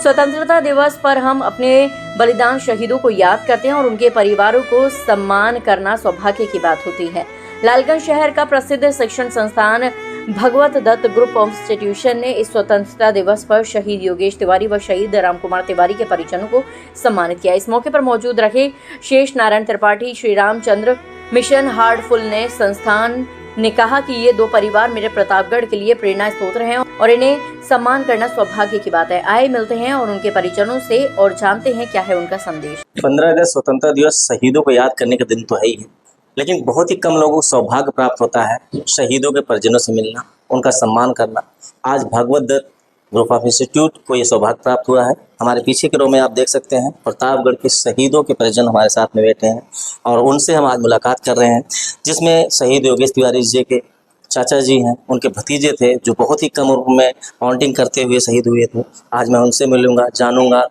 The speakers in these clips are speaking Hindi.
स्वतंत्रता दिवस पर हम अपने बलिदान शहीदों को याद करते हैं और उनके परिवारों को सम्मान करना सौभाग्य की बात होती है। लालगंज शहर का प्रसिद्ध शिक्षण संस्थान भगवत दत्त ग्रुप ऑफ इंस्टीट्यूशन ने इस स्वतंत्रता दिवस पर शहीद योगेश तिवारी व शहीद रामकुमार तिवारी के परिजनों को सम्मानित किया। इस मौके पर मौजूद रहे शेष नारायण त्रिपाठी, श्री रामचंद्र मिशन हार्टफुल ने संस्थान ने कहा कि ये दो परिवार मेरे प्रतापगढ़ के लिए प्रेरणा स्रोत हैं और इन्हें सम्मान करना सौभाग्य की बात है। आए मिलते हैं और उनके परिजनों से और जानते हैं क्या है उनका संदेश। 15 अगस्त स्वतंत्रता दिवस शहीदों को याद करने का दिन तो है ही है, लेकिन बहुत ही कम लोगों को सौभाग्य प्राप्त होता है शहीदों के परिजनों से मिलना, उनका सम्मान करना। आज भगवत दत्त ग्रुप ऑफ इंस्टीट्यूट को ये सौभाग्य प्राप्त हुआ है। हमारे पीछे के रो में आप देख सकते हैं प्रतापगढ़ के शहीदों के परिजन हमारे साथ में बैठे हैं और उनसे हम आज मुलाकात कर रहे हैं, जिसमें शहीद योगेश तिवारी जी के चाचा जी हैं, उनके भतीजे थे जो बहुत ही कम उम्र में माउंटिंग करते हुए शहीद हुए थे। आज मैं उनसे मिलूंगा, जानूंगा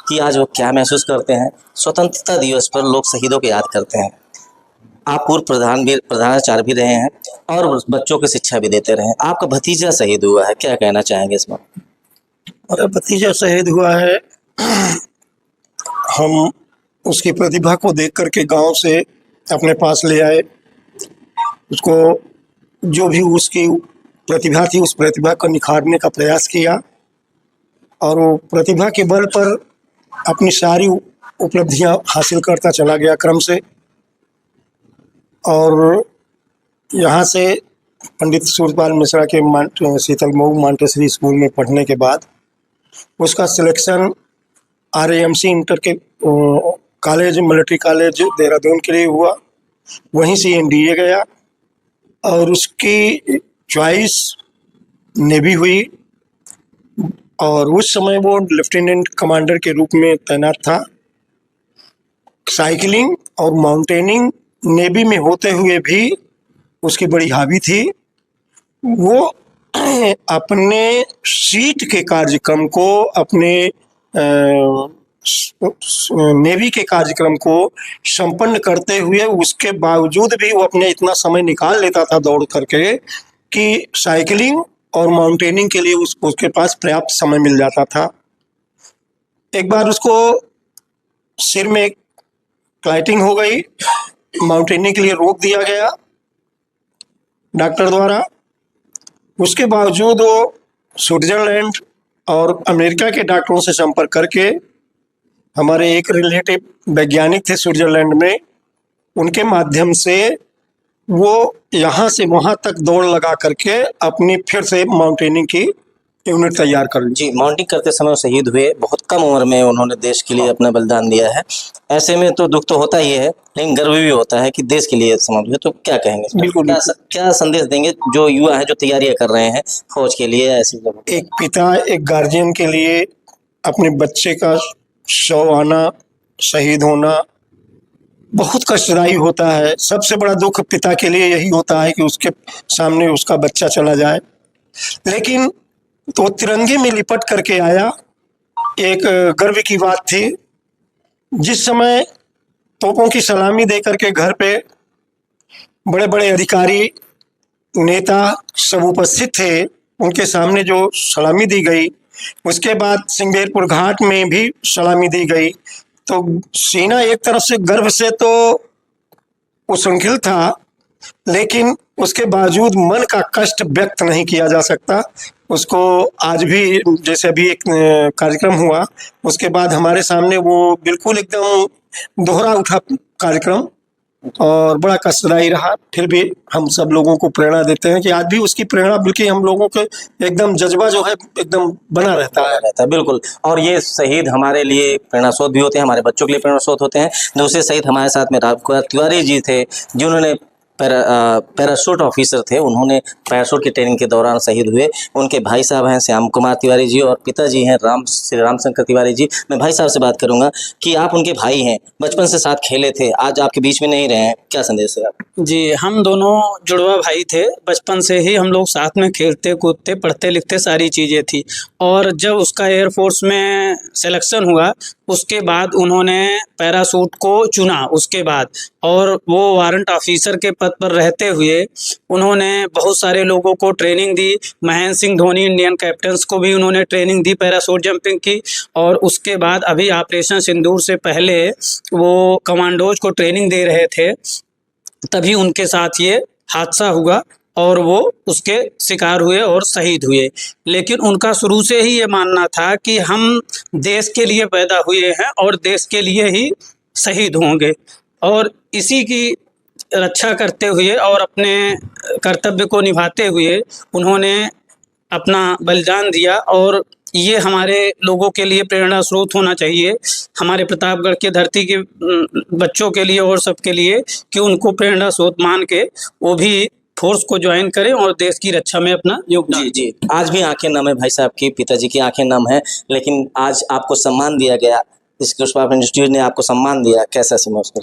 कि आज वो क्या महसूस करते हैं। स्वतंत्रता दिवस पर लोग शहीदों को याद करते हैं। आप पूर्व प्रधानाचार्य भी रहे हैं और बच्चों को शिक्षा भी देते रहे हैं। आपका भतीजा शहीद हुआ है, क्या कहना चाहेंगे इसमें? मेरा भतीजा शहीद हुआ है। हम उसकी प्रतिभा को देख करके गांव से अपने पास ले आए। उसको जो भी उसकी प्रतिभा थी उस प्रतिभा को निखारने का प्रयास किया और वो प्रतिभा के बल पर अपनी सारी उपलब्धियां हासिल करता चला गया क्रम से। और यहाँ से पंडित सूर्यपाल मिश्रा के शीतल मऊ मांटेसरी स्कूल में पढ़ने के बाद उसका सिलेक्शन RAMC इंटर के कॉलेज, मिलिट्री कॉलेज देहरादून के लिए हुआ। वहीं से NDA गया और उसकी चॉइस नेवी हुई और उस समय वो लेफ्टिनेंट कमांडर के रूप में तैनात था। साइकिलिंग और माउंटेनिंग नेवी में होते हुए भी उसकी बड़ी हॉबी थी। वो अपने सीट के कार्यक्रम को, अपने नेवी के कार्यक्रम को संपन्न करते हुए उसके बावजूद भी वो अपने इतना समय निकाल लेता था दौड़ करके कि साइकिलिंग और माउंटेनिंग के लिए उसके पास पर्याप्त समय मिल जाता था। एक बार उसको सिर में क्लाइटिंग हो गई, माउंटेनिंग के लिए रोक दिया गया डॉक्टर द्वारा। उसके बावजूद वो स्विट्जरलैंड और अमेरिका के डॉक्टरों से संपर्क करके, हमारे एक रिलेटिव वैज्ञानिक थे स्विट्जरलैंड में, उनके माध्यम से वो यहाँ से वहाँ तक दौड़ लगा करके अपनी फिर से माउंटेनिंग की यूनिट तैयार कर ली। जी, माउंटिंग करते समय शहीद हुए, बहुत कम उम्र में उन्होंने देश के लिए अपना बलिदान दिया है। ऐसे में तो दुख तो होता ही है, लेकिन गर्व भी होता है कि देश के लिए समाप्त हुए। तो क्या कहेंगे? बिल्कुल, क्या संदेश देंगे जो युवा है, जो तैयारियां कर रहे हैं फौज के लिए? ऐसी एक पिता, एक गार्जियन के लिए अपने बच्चे का शव आना, शहीद होना बहुत कष्टदायी होता है। सबसे बड़ा दुख पिता के लिए यही होता है कि उसके सामने उसका बच्चा चला जाए, लेकिन तो तिरंगे में लिपट करके आया। एक गर्व की बात थी। जिस समय तोपों की सलामी दे करके घर पे बड़े बड़े अधिकारी, नेता सब उपस्थित थे, उनके सामने जो सलामी दी गई, उसके बाद सिंगेरपुर घाट में भी सलामी दी गई, तो सीना एक तरफ से गर्व से तो उछृंखिल था, लेकिन उसके बावजूद मन का कष्ट व्यक्त नहीं किया जा सकता। उसको आज भी, जैसे अभी एक कार्यक्रम हुआ, उसके बाद हमारे सामने वो बिल्कुल एकदम दोहरा उठा कार्यक्रम और बड़ा कष्टदायी रहा। फिर भी हम सब लोगों को प्रेरणा देते हैं कि आज भी उसकी प्रेरणा, बल्कि हम लोगों के एकदम जज्बा जो है एकदम बना रहता है। बिल्कुल। और ये शहीद हमारे लिए प्रेरणा स्रोत भी होते हैं, हमारे बच्चों के लिए प्रेरणा स्रोत होते हैं। दूसरे शहीद हमारे साथ में रामकुमार तिवारी जी थे, जिन्होंने पैराशूट ऑफिसर थे। उन्होंने पैराशूट की ट्रेनिंग के दौरान शहीद हुए। उनके भाई साहब हैं श्याम कुमार तिवारी जी और पिताजी हैं श्री रामशंकर तिवारी जी। मैं भाई साहब से बात करूंगा कि आप उनके भाई हैं, बचपन से साथ खेले थे, आज आपके बीच में नहीं रहे हैं, क्या संदेश है आप? जी, हम दोनों जुड़वा भाई थे। बचपन से ही हम लोग साथ में खेलते कूदते, पढ़ते लिखते, सारी चीज़ें थी। और जब उसका एयरफोर्स में सिलेक्शन हुआ, उसके बाद उन्होंने पैराशूट को चुना उसके बाद, और वो वारंट ऑफिसर के पद पद पर रहते हुए उन्होंने बहुत सारे लोगों को ट्रेनिंग दी। महेंद्र सिंह धोनी इंडियन कैप्टन्स को भी उन्होंने ट्रेनिंग दी पैराशूट जंपिंग की। और उसके बाद अभी ऑपरेशन सिंदूर से पहले वो कमांडोज को ट्रेनिंग दे रहे थे, तभी उनके साथ ये हादसा हुआ और वो उसके शिकार हुए और शहीद हुए। लेकिन उनका शुरू से ही ये मानना था कि हम देश के लिए पैदा हुए हैं और देश के लिए ही शहीद होंगे, और इसी की रक्षा करते हुए और अपने कर्तव्य को निभाते हुए उन्होंने अपना बलिदान दिया। और ये हमारे लोगों के लिए प्रेरणा स्रोत होना चाहिए, हमारे प्रतापगढ़ के धरती के बच्चों के लिए और सबके लिए, कि उनको प्रेरणा स्रोत मान के वो भी फोर्स को ज्वाइन करें और देश की रक्षा में अपना योगदान। जी जी, आज भी आंखें नम है भाई साहब की, पिताजी की आंखें नम है, लेकिन आज आपको सम्मान दिया गया, इस पुष्पा इंस्टीट्यूट ने आपको सम्मान दिया, कैसा समझ उसको?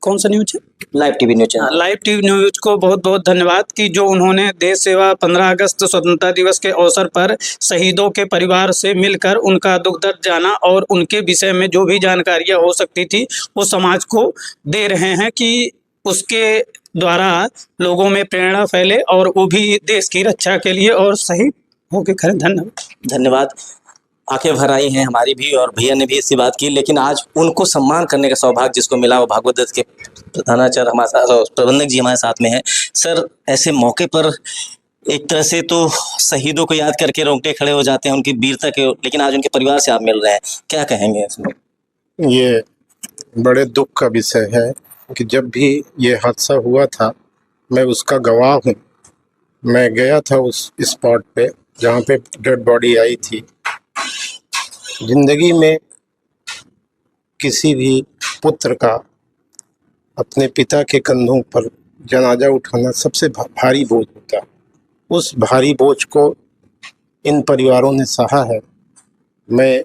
कौन सा न्यूज है? Live TV news channel. Live TV news को बहुत बहुत धन्यवाद कि जो उन्होंने देश सेवा 15 अगस्त स्वतंत्रता दिवस के अवसर पर शहीदों के परिवार से मिलकर उनका दुख दर्द जाना और उनके विषय में जो भी जानकारियां हो सकती थी वो समाज को दे रहे हैं, कि उसके द्वारा लोगों में प्रेरणा फैले और वो भी देश की रक्षा के लिए और शहीद होके खड़े। धन्यवाद। धन्यवाद। आंखें भर आई हैं हमारी भी, और भैया ने भी इसी बात की, लेकिन आज उनको सम्मान करने का सौभाग्य जिसको मिला वो भागवत दत्त के प्रधानाचार्य हमारे साथ, प्रबंधक जी हमारे साथ में हैं। सर, ऐसे मौके पर एक तरह से तो शहीदों को याद करके रोंगटे खड़े हो जाते हैं उनकी वीरता के, लेकिन आज उनके परिवार से आप मिल रहे हैं, क्या कहेंगे इसमें? ये बड़े दुख का विषय है कि जब भी ये हादसा हुआ था मैं उसका गवाह हूँ। मैं गया था उस स्पॉट पे जहाँ पे डेड बॉडी आई थी। जिंदगी में किसी भी पुत्र का अपने पिता के कंधों पर जनाजा उठाना सबसे भारी बोझ होता है। उस भारी बोझ को इन परिवारों ने सहा है। मैं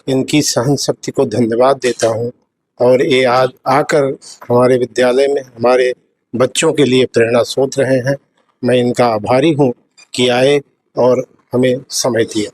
इनकी सहन शक्ति को धन्यवाद देता हूँ, और ये आज आकर हमारे विद्यालय में हमारे बच्चों के लिए प्रेरणा स्रोत रहे हैं। मैं इनका आभारी हूँ कि आए और हमें समय दिया।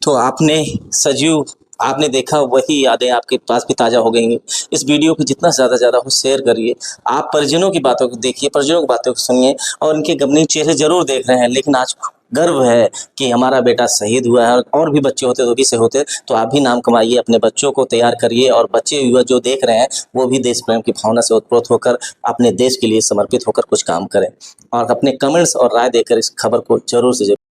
तो आपने सजीव, आपने देखा वही यादें आपके पास भी ताज़ा हो गई। इस वीडियो को जितना ज़्यादा हो शेयर करिए। आप परिजनों की बातों को देखिए, परिजनों की बातों को सुनिए, और इनके गमगीन चेहरे जरूर देख रहे हैं, लेकिन आज गर्व है कि हमारा बेटा शहीद हुआ है। और भी बच्चे होते तो भी से होते, तो आप भी नाम कमाइए, अपने बच्चों को तैयार करिए, और बच्चे युवा जो देख रहे हैं वो भी देश प्रेम की भावना से उत्प्रोत होकर अपने देश के लिए समर्पित होकर कुछ काम करें, और अपने कमेंट्स और राय देकर इस खबर को जरूर से जरूर